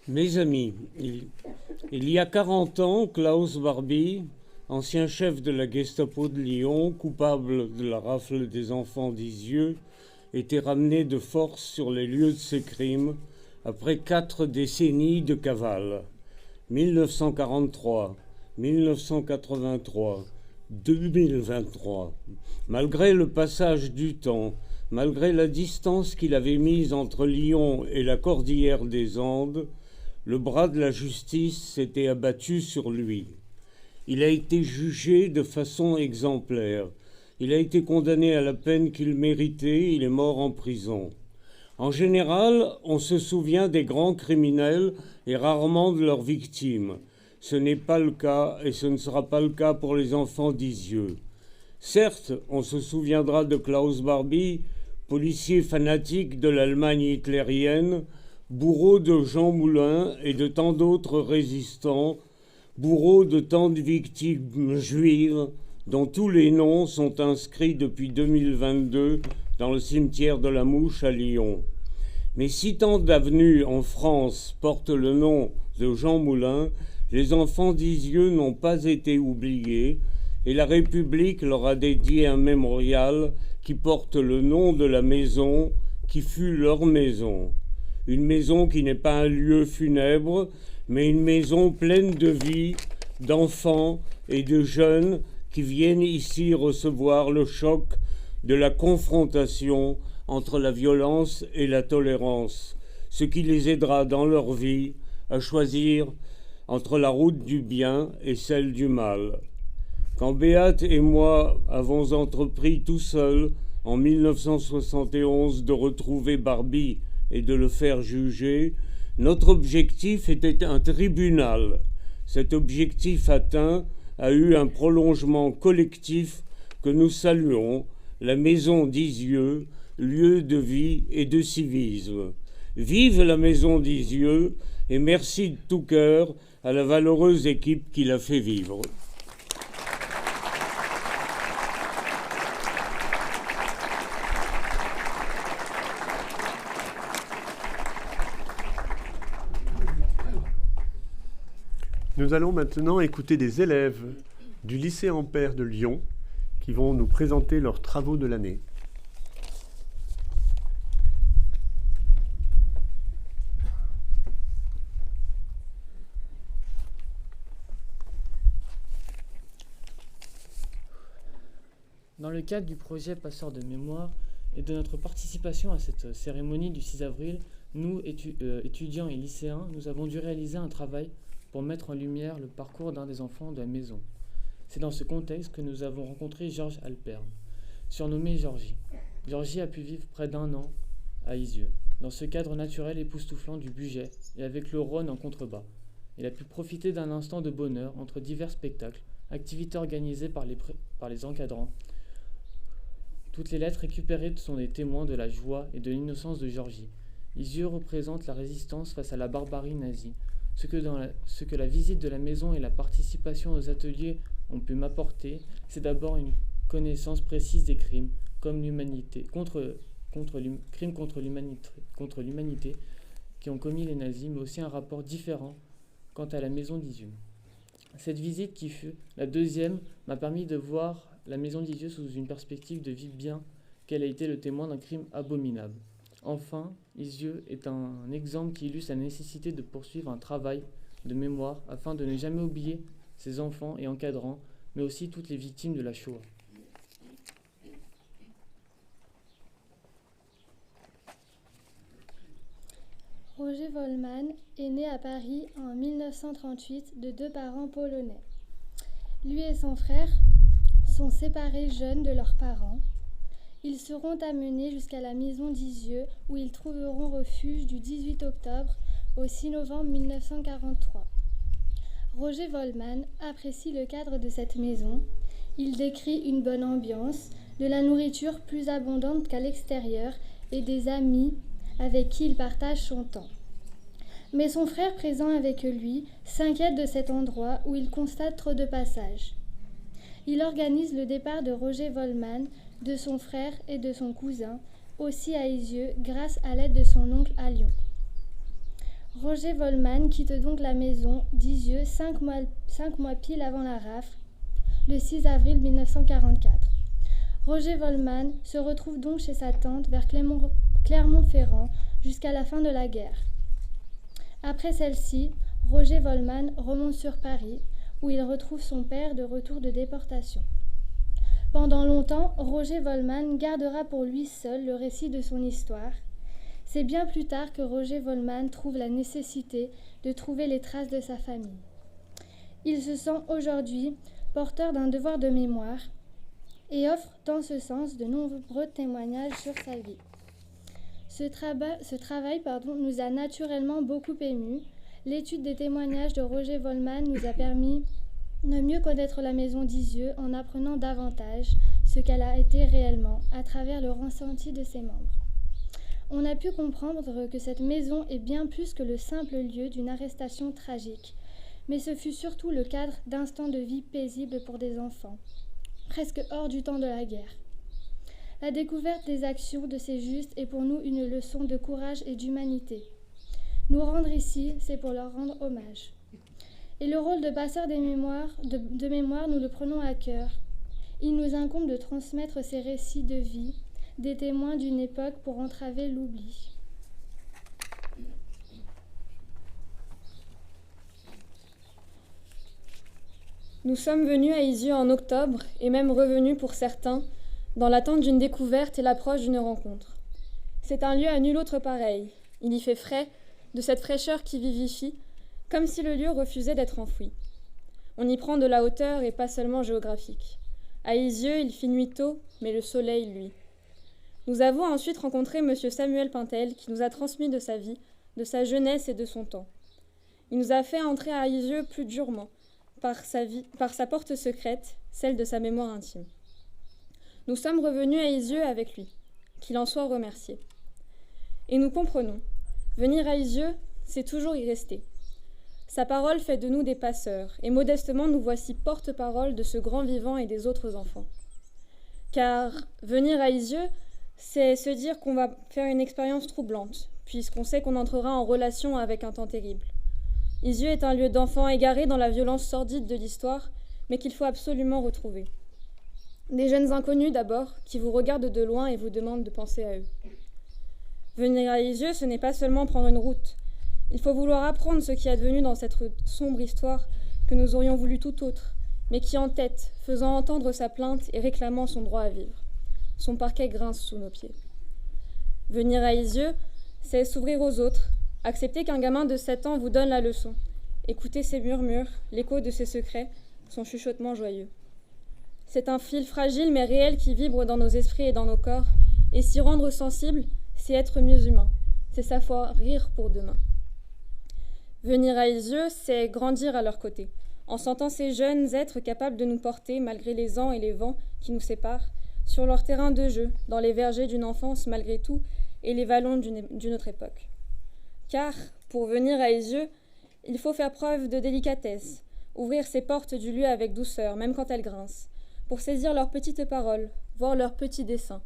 Mes amis, il y a 40 ans, Klaus Barbie, ancien chef de la Gestapo de Lyon, coupable de la rafle des enfants d'Isieux, était ramené de force sur les lieux de ses crimes après 4 décennies de cavale. 1943, 1983, 2023. Malgré le passage du temps, malgré la distance qu'il avait mise entre Lyon et la cordillère des Andes, le bras de la justice s'était abattu sur lui. Il a été jugé de façon exemplaire. Il a été condamné à la peine qu'il méritait. Il est mort en prison. En général, on se souvient des grands criminels et rarement de leurs victimes. Ce n'est pas le cas et ce ne sera pas le cas pour les enfants d'Isieux. Certes, on se souviendra de Klaus Barbie, policier fanatique de l'Allemagne hitlérienne, bourreau de Jean Moulin et de tant d'autres résistants, bourreau de tant de victimes juives dont tous les noms sont inscrits depuis 2022 dans le cimetière de la Mouche à Lyon. Mais si tant d'avenues en France portent le nom de Jean Moulin, les enfants d'Isieux n'ont pas été oubliés et la République leur a dédié un mémorial qui porte le nom de la maison qui fut leur maison. Une maison qui n'est pas un lieu funèbre, mais une maison pleine de vie, d'enfants et de jeunes qui viennent ici recevoir le choc de la confrontation entre la violence et la tolérance, ce qui les aidera dans leur vie à choisir entre la route du bien et celle du mal. Quand Béate et moi avons entrepris tout seuls en 1971 de retrouver Barbie et de le faire juger, notre objectif était un tribunal. Cet objectif atteint a eu un prolongement collectif que nous saluons, la Maison d'Isieux, lieu de vie et de civisme. Vive la Maison d'Isieux et merci de tout cœur à la valeureuse équipe qui l'a fait vivre. Nous allons maintenant écouter des élèves du lycée Ampère de Lyon qui vont nous présenter leurs travaux de l'année. Dans le cadre du projet Passeurs de mémoire et de notre participation à cette cérémonie du 6 avril, nous, étudiants et lycéens, nous avons dû réaliser un travail pour mettre en lumière le parcours d'un des enfants de la maison. C'est dans ce contexte que nous avons rencontré Georges Alperne, surnommé Georgie. Georgie a pu vivre près d'1 an à Isieux, dans ce cadre naturel époustouflant du Bugey et avec le Rhône en contrebas. Il a pu profiter d'un instant de bonheur entre divers spectacles, activités organisées par les encadrants. Toutes les lettres récupérées sont des témoins de la joie et de l'innocence de Georgie. Isieux représente la résistance face à la barbarie nazie. Ce que la visite de la maison et la participation aux ateliers ont pu m'apporter, c'est d'abord une connaissance précise des crimes contre l'humanité qui ont commis les nazis, mais aussi un rapport différent quant à la maison d'Isieux. Cette visite, qui fut la deuxième, m'a permis de voir la maison d'Isieux sous une perspective de vie, bien qu'elle ait été le témoin d'un crime abominable. Enfin, Isieux est un exemple qui illustre la nécessité de poursuivre un travail de mémoire afin de ne jamais oublier ses enfants et encadrants, mais aussi toutes les victimes de la Shoah. Roger Volman est né à Paris en 1938 de 2 parents polonais. Lui et son frère sont séparés jeunes de leurs parents. Ils seront amenés jusqu'à la maison d'Isieux où ils trouveront refuge du 18 octobre au 6 novembre 1943. Roger Volman apprécie le cadre de cette maison. Il décrit une bonne ambiance, de la nourriture plus abondante qu'à l'extérieur et des amis avec qui il partage son temps. Mais son frère présent avec lui s'inquiète de cet endroit où il constate trop de passages. Il organise le départ de Roger Volman, de son frère et de son cousin, aussi à Isieux, grâce à l'aide de son oncle à Lyon. Roger Volman quitte donc la maison d'Isieux 5 mois pile avant la rafle, le 6 avril 1944. Roger Volman se retrouve donc chez sa tante vers Clermont-Ferrand jusqu'à la fin de la guerre. Après celle-ci, Roger Volman remonte sur Paris, où il retrouve son père de retour de déportation. Pendant longtemps, Roger Volman gardera pour lui seul le récit de son histoire. C'est bien plus tard que Roger Volman trouve la nécessité de trouver les traces de sa famille. Il se sent aujourd'hui porteur d'un devoir de mémoire et offre dans ce sens de nombreux témoignages sur sa vie. Ce travail nous a naturellement beaucoup émus. L'étude des témoignages de Roger Volman nous a permis de mieux connaître la maison d'Isieux en apprenant davantage ce qu'elle a été réellement à travers le ressenti de ses membres. On a pu comprendre que cette maison est bien plus que le simple lieu d'une arrestation tragique, mais ce fut surtout le cadre d'instants de vie paisibles pour des enfants, presque hors du temps de la guerre. La découverte des actions de ces justes est pour nous une leçon de courage et d'humanité. Nous rendre ici, c'est pour leur rendre hommage. Et le rôle de passeur de mémoire, nous le prenons à cœur. Il nous incombe de transmettre ces récits de vie, des témoins d'une époque pour entraver l'oubli. Nous sommes venus à Isieux en octobre, et même revenus pour certains, dans l'attente d'une découverte et l'approche d'une rencontre. C'est un lieu à nul autre pareil. Il y fait frais, de cette fraîcheur qui vivifie, comme si le lieu refusait d'être enfoui. On y prend de la hauteur et pas seulement géographique. À Isieux, il fait nuit tôt, mais le soleil, lui. Nous avons ensuite rencontré M. Samuel Pintel, qui nous a transmis de sa vie, de sa jeunesse et de son temps. Il nous a fait entrer à Isieux plus durement, par sa porte secrète, celle de sa mémoire intime. Nous sommes revenus à Isieux avec lui, qu'il en soit remercié. Et nous comprenons, venir à Isieux, c'est toujours y rester. Sa parole fait de nous des passeurs, et modestement nous voici porte-parole de ce grand vivant et des autres enfants. Car venir à Isieux, c'est se dire qu'on va faire une expérience troublante, puisqu'on sait qu'on entrera en relation avec un temps terrible. Isieux est un lieu d'enfants égarés dans la violence sordide de l'histoire, mais qu'il faut absolument retrouver. Des jeunes inconnus d'abord, qui vous regardent de loin et vous demandent de penser à eux. Venir à Isieux, ce n'est pas seulement prendre une route. Il faut vouloir apprendre ce qui est advenu dans cette sombre histoire que nous aurions voulu tout autre, mais qui en tête, faisant entendre sa plainte et réclamant son droit à vivre. Son parquet grince sous nos pieds. Venir à Isieux, c'est s'ouvrir aux autres, accepter qu'un gamin de 7 ans vous donne la leçon, écouter ses murmures, l'écho de ses secrets, son chuchotement joyeux. C'est un fil fragile mais réel qui vibre dans nos esprits et dans nos corps, et s'y rendre sensible, c'est être mieux humain, c'est savoir rire pour demain. Venir à Isieux, c'est grandir à leur côté, en sentant ces jeunes êtres capables de nous porter, malgré les ans et les vents qui nous séparent, sur leur terrain de jeu, dans les vergers d'une enfance malgré tout, et les vallons d'une autre époque. Car, pour venir à Isieux, il faut faire preuve de délicatesse, ouvrir ses portes du lieu avec douceur, même quand elles grincent, pour saisir leurs petites paroles, voir leurs petits dessins,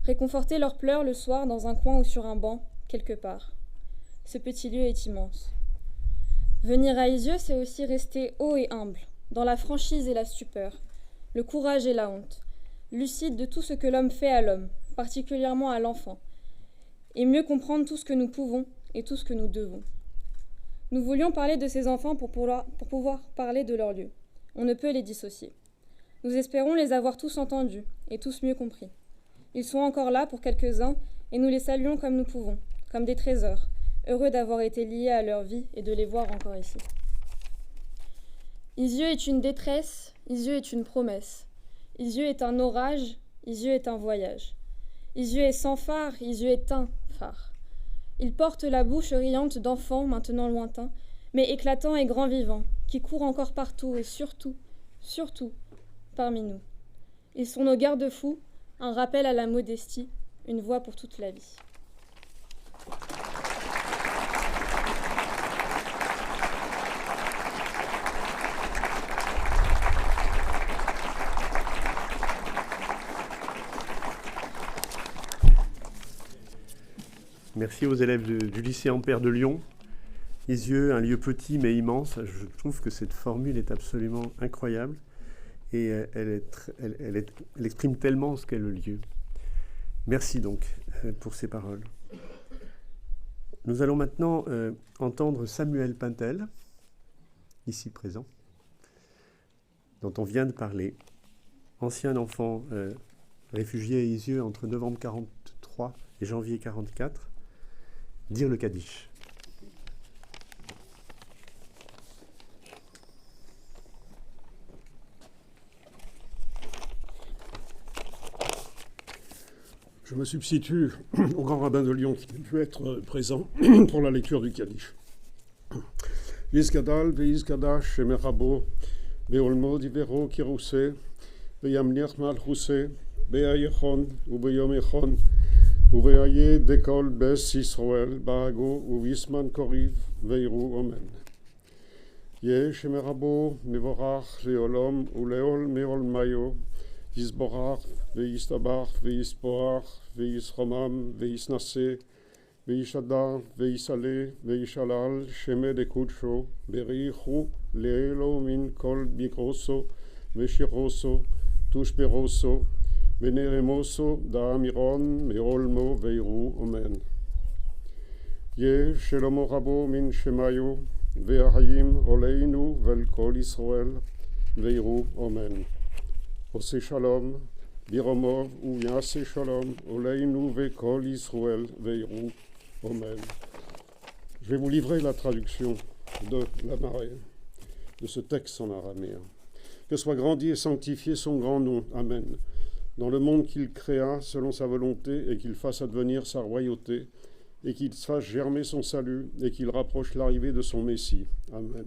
réconforter leurs pleurs le soir dans un coin ou sur un banc, quelque part. Ce petit lieu est immense. Venir à Isieux, c'est aussi rester haut et humble, dans la franchise et la stupeur, le courage et la honte, lucide de tout ce que l'homme fait à l'homme, particulièrement à l'enfant, et mieux comprendre tout ce que nous pouvons et tout ce que nous devons. Nous voulions parler de ces enfants pour pouvoir parler de leur lieu. On ne peut les dissocier. Nous espérons les avoir tous entendus et tous mieux compris. Ils sont encore là pour quelques-uns et nous les saluons comme nous pouvons, comme des trésors, heureux d'avoir été liés à leur vie et de les voir encore ici. Isieux est une détresse, Isieux est une promesse. Isieux est un orage, Isieux est un voyage. Isieux est sans phare, Isieux est un phare. Il porte la bouche riante d'enfants maintenant lointains, mais éclatants et grands vivants, qui courent encore partout et surtout, parmi nous. Ils sont nos garde-fous, un rappel à la modestie, une voix pour toute la vie. Merci aux élèves du lycée Ampère de Lyon. Isieux, un lieu petit mais immense. Je trouve que cette formule est absolument incroyable et elle exprime tellement ce qu'est le lieu. Merci donc pour ces paroles. Nous allons maintenant entendre Samuel Pintel, ici présent, dont on vient de parler, ancien enfant réfugié à Isieux entre novembre 1943 et janvier 1944, dire le Kaddish. Je me substitue au grand rabbin de Lyon qui a pu être présent pour la lecture du Kaddish. Vizgadal, Vizgadash, Shemerabo, Beolmo, Divero, Kiruse, Beyamnir Malchuse, Beayechon, Ubeyomechon, Uveaye, Dekol, Bes, Israël, Bago, Uvisman, Koriv, Veiru, Omen. Ye, Shemerabo, Mevorach, Leolom, Uleol, Meol Mayo, Yisborach, Veistabach, Veispoach, Veisromam, Veisnase, Veishadar, Veisale, Veishalal, Sheme de Kudsho, Berichu, Leelo min Kol Bigroso, Veshiroso, Tushperoso, Veneremoso, Daamiron, Meolmo, Veiru, Omen. Ye, Shelomo Rabo min Shemayo, Veahayim, Oleinu, Vel Kol Israel, Veiru, Omen. Ose Shalom, Biromov, ou Yase Shalom, Oleinu Vekol Israël, Veiru, Omen. Je vais vous livrer la traduction de la marée, de ce texte en araméen. Que soit grandi et sanctifié son grand nom, Amen. dans le monde qu'il créa selon sa volonté, et qu'il fasse advenir sa royauté, et qu'il fasse germer son salut, et qu'il rapproche l'arrivée de son Messie. Amen.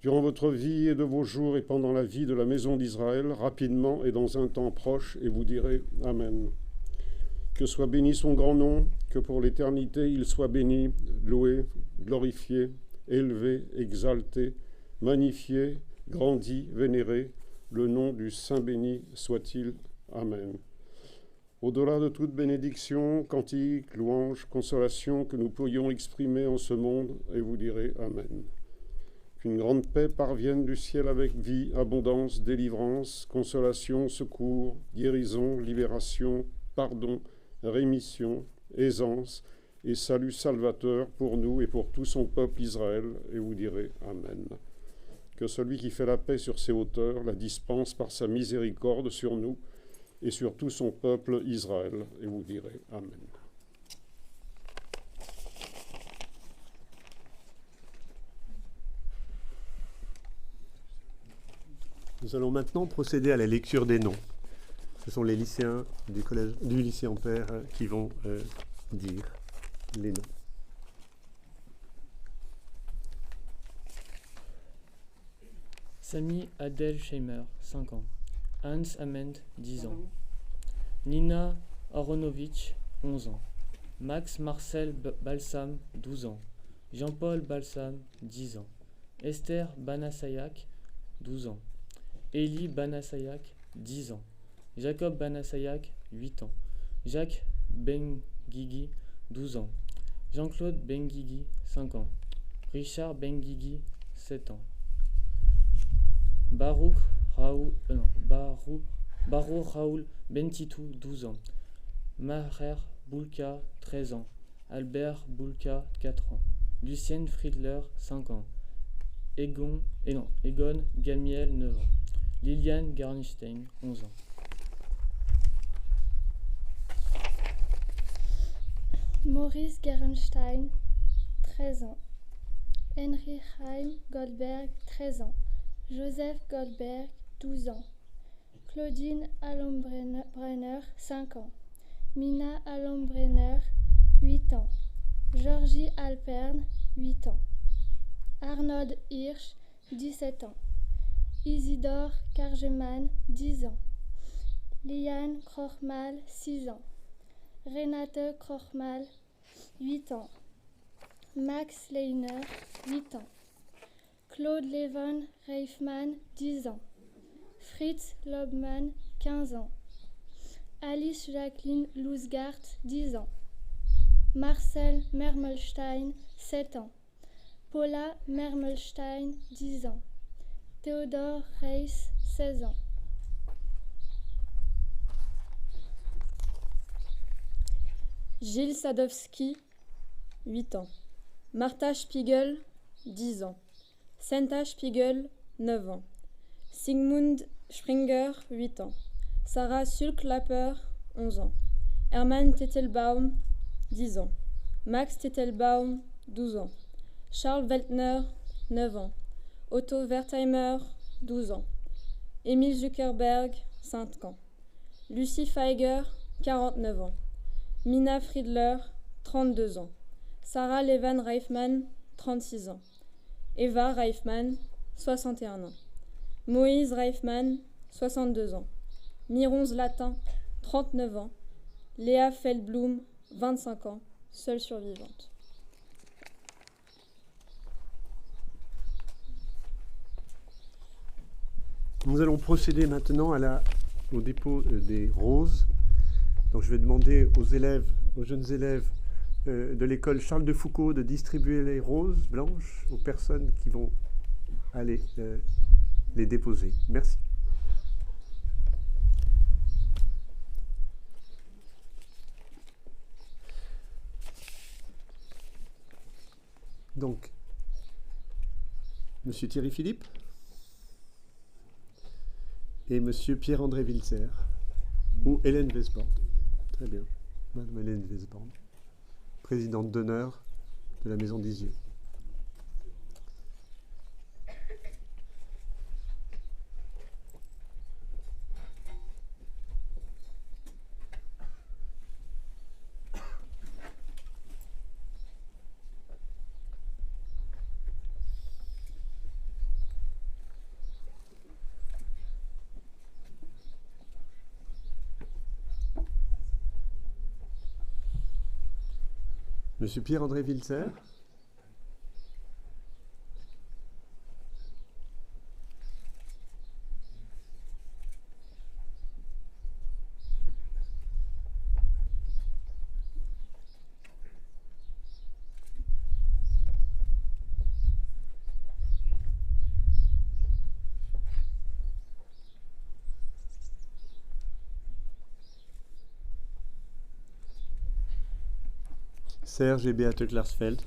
Durant votre vie et de vos jours, et pendant la vie de la maison d'Israël, rapidement et dans un temps proche, et vous direz Amen. Que soit béni son grand nom, que pour l'éternité il soit béni, loué, glorifié, élevé, exalté, magnifié, grandi, vénéré, le nom du Saint béni soit-il. Amen. Au-delà de toute bénédiction, cantique, louange, consolation que nous pourrions exprimer en ce monde, et vous direz Amen. Qu'une grande paix parvienne du ciel avec vie, abondance, délivrance, consolation, secours, guérison, libération, pardon, rémission, aisance et salut salvateur pour nous et pour tout son peuple Israël, et vous direz Amen. Que celui qui fait la paix sur ses hauteurs la dispense par sa miséricorde sur nous et sur tout son peuple Israël, et vous direz Amen. Nous allons maintenant procéder à la lecture des noms. Ce sont les lycéens du lycée Ampère qui vont dire les noms. Sami Adel Scheimer, 5 ans. Hans Ament, 10 ans. Nina Aronovitch, 11 ans. Max Marcel Balsam, 12 ans. Jean-Paul Balsam, 10 ans. Esther Banassayak, 12 ans. Elie Banassayak, 10 ans. Jacob Banassayak, 8 ans. Jacques Benguigui, 12 ans. Jean-Claude Benguigui, 5 ans. Richard Benguigui, 7 ans. Baruch Raoul Bentitou, 12 ans. Maher Boulka, 13 ans. Albert Boulka, 4 ans. Lucienne Friedler, 5 ans. Egon Gamiel, 9 ans. Liliane Garnstein, 11 ans. Maurice Gerenstein, 13 ans. Henry Chaim Goldberg, 13 ans. Joseph Goldberg, 12 ans. Claudine Allombrenner, 5 ans. Mina Allombrenner, 8 ans. Georgie Alpern, 8 ans. Arnold Hirsch, 17 ans. Isidore Kargeman, 10 ans. Liane Krochmal, 6 ans. Renate Krochmal, 8 ans. Max Leiner, 8 ans. Claude Levon Reifman, 10 ans. Fritz Lobman, 15 ans. Alice Jacqueline Lousgart, 10 ans. Marcel Mermelstein, 7 ans. Paula Mermelstein, 10 ans. Théodore Reis, 16 ans. Gilles Sadowski, 8 ans. Martha Spiegel, 10 ans. Senta Spiegel, 9 ans. Sigmund Springer, 8 ans. Sarah Sulklapper, 11 ans. Hermann Tettelbaum, 10 ans. Max Tettelbaum, 12 ans. Charles Weltner, 9 ans. Otto Wertheimer, 12 ans. Émile Zuckerberg, 5 ans. Lucie Feiger, 49 ans. Mina Friedler, 32 ans. Sarah Levan Reifman, 36 ans. Eva Reifman, 61 ans. Moïse Reifman, 62 ans. Miron Zlatin, 39 ans. Léa Feldblum, 25 ans, seule survivante. Nous allons procéder maintenant au dépôt des roses. Donc je vais demander aux jeunes élèves de l'école Charles de Foucauld de distribuer les roses blanches aux personnes qui vont aller les déposer. Merci. Donc, Monsieur Thierry Philippe et Monsieur Pierre-André Wilzer ou Hélène Vesborn. Très bien. Madame Hélène Vesborn, présidente d'honneur de la Maison d'Isieux. Monsieur Pierre-André Wilzer. Serge et Beate Klarsfeld.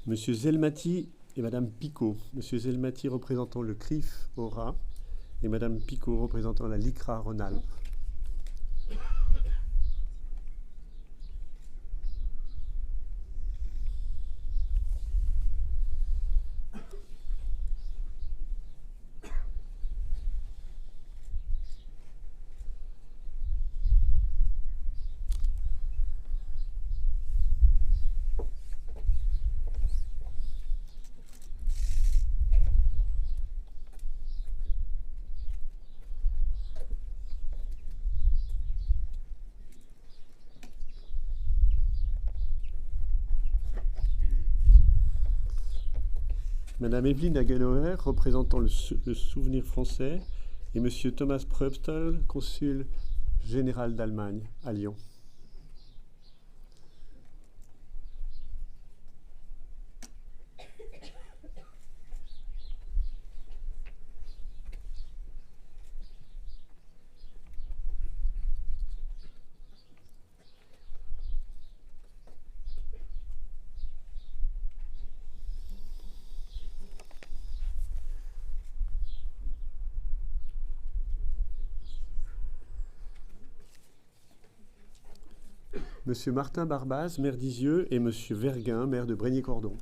Monsieur Zelmati et Madame Picot. Monsieur Zelmati représentant le CRIF Aura et Madame Picot représentant la LICRA Rhône-Alpes. Madame Evelyne Hagenauer, représentant le Souvenir français, et Monsieur Thomas Pröbstel, consul général d'Allemagne à Lyon. Monsieur Martin Barbaz, maire d'Isieux, et Monsieur Verguin, maire de Brégny-Cordon.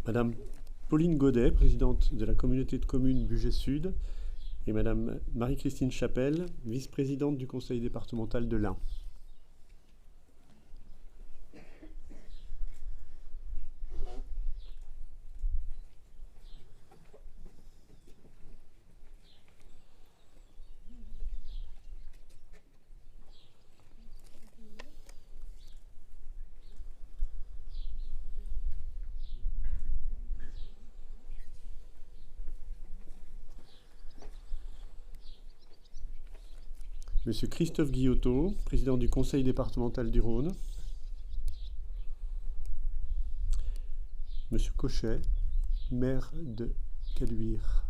Madame Pauline Godet, présidente de la communauté de communes Bugey-Sud, et Madame Marie-Christine Chapelle, vice-présidente du conseil départemental de l'Ain. Monsieur Christophe Guillotot, président du conseil départemental du Rhône. Monsieur Cochet, maire de Caluire.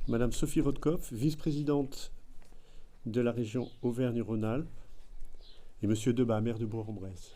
Madame Sophie Rotkopf, vice-présidente de la région Auvergne-Rhône-Alpes, et Monsieur Debat, maire de Bourg-en-Bresse.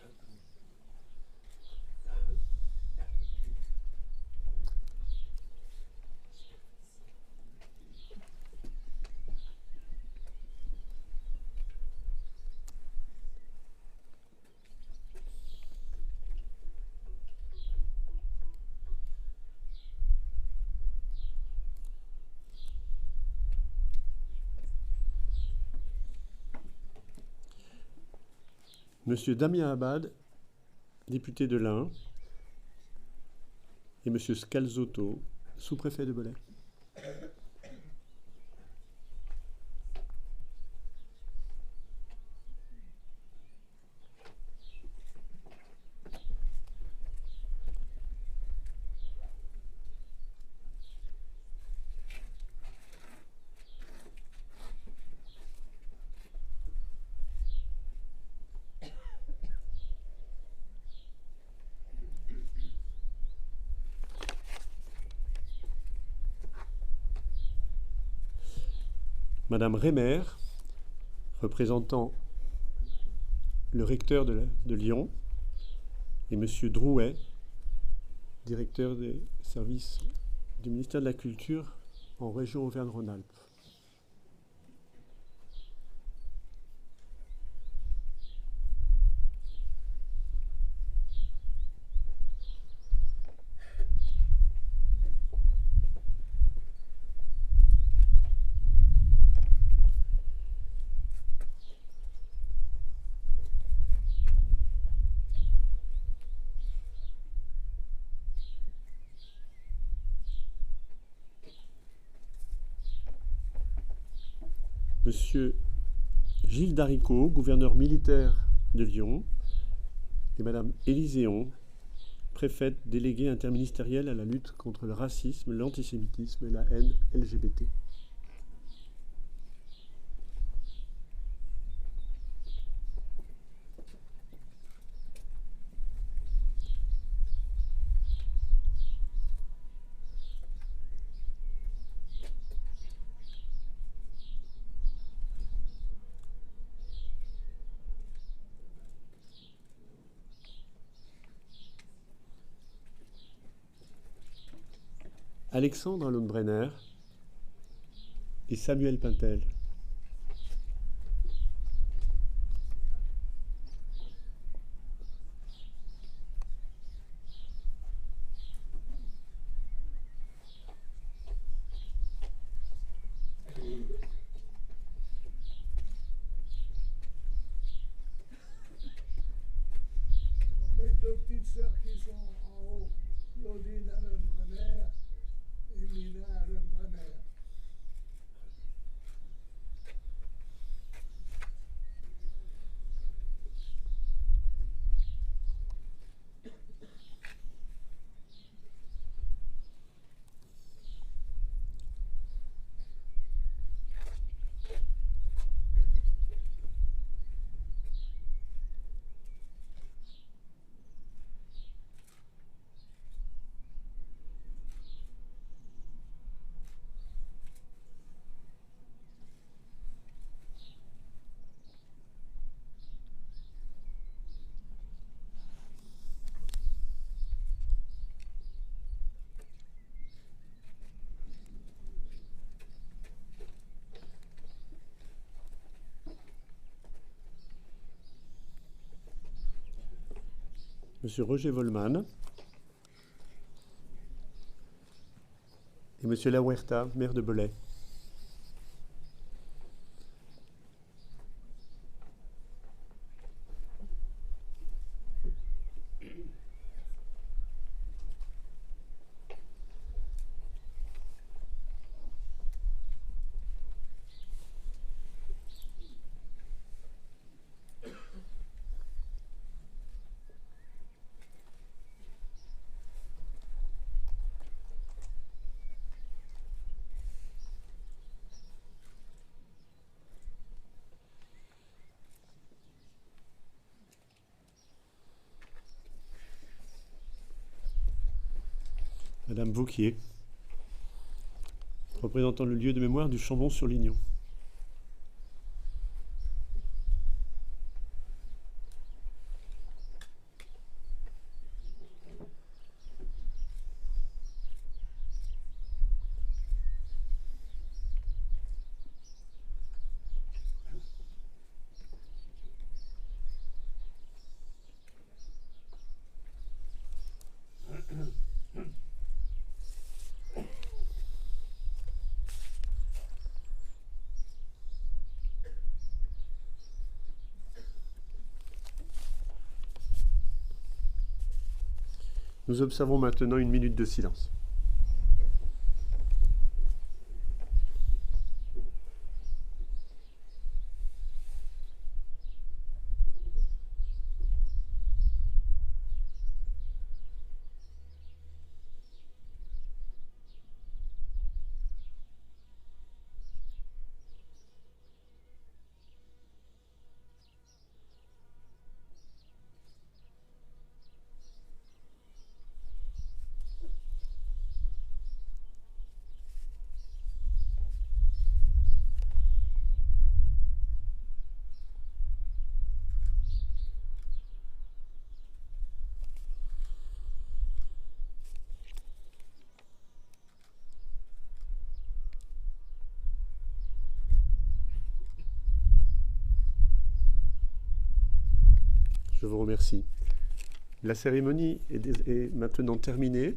Monsieur Damien Abad, député de l'Ain, et Monsieur Scalzotto, sous-préfet de Belay. Madame Rémer, représentant le recteur de Lyon, et Monsieur Drouet, directeur des services du ministère de la Culture en région Auvergne-Rhône-Alpes. Monsieur Gilles Daricot, gouverneur militaire de Lyon, et Madame Élyséon, préfète déléguée interministérielle à la lutte contre le racisme, l'antisémitisme et la haine LGBT. Alexandre Lohn-Brenner et Samuel Pintel. Mes deux petites sœurs qui sont en haut, Claudine Lohn-Brenner et Mina Lohn-Brenner. Monsieur Roger Volman et Monsieur La Huerta, maire de Belay. Madame Vauquier, représentant le lieu de mémoire du Chambon-sur-Lignon. Nous observons maintenant une minute de silence. Je vous remercie. La cérémonie est maintenant terminée.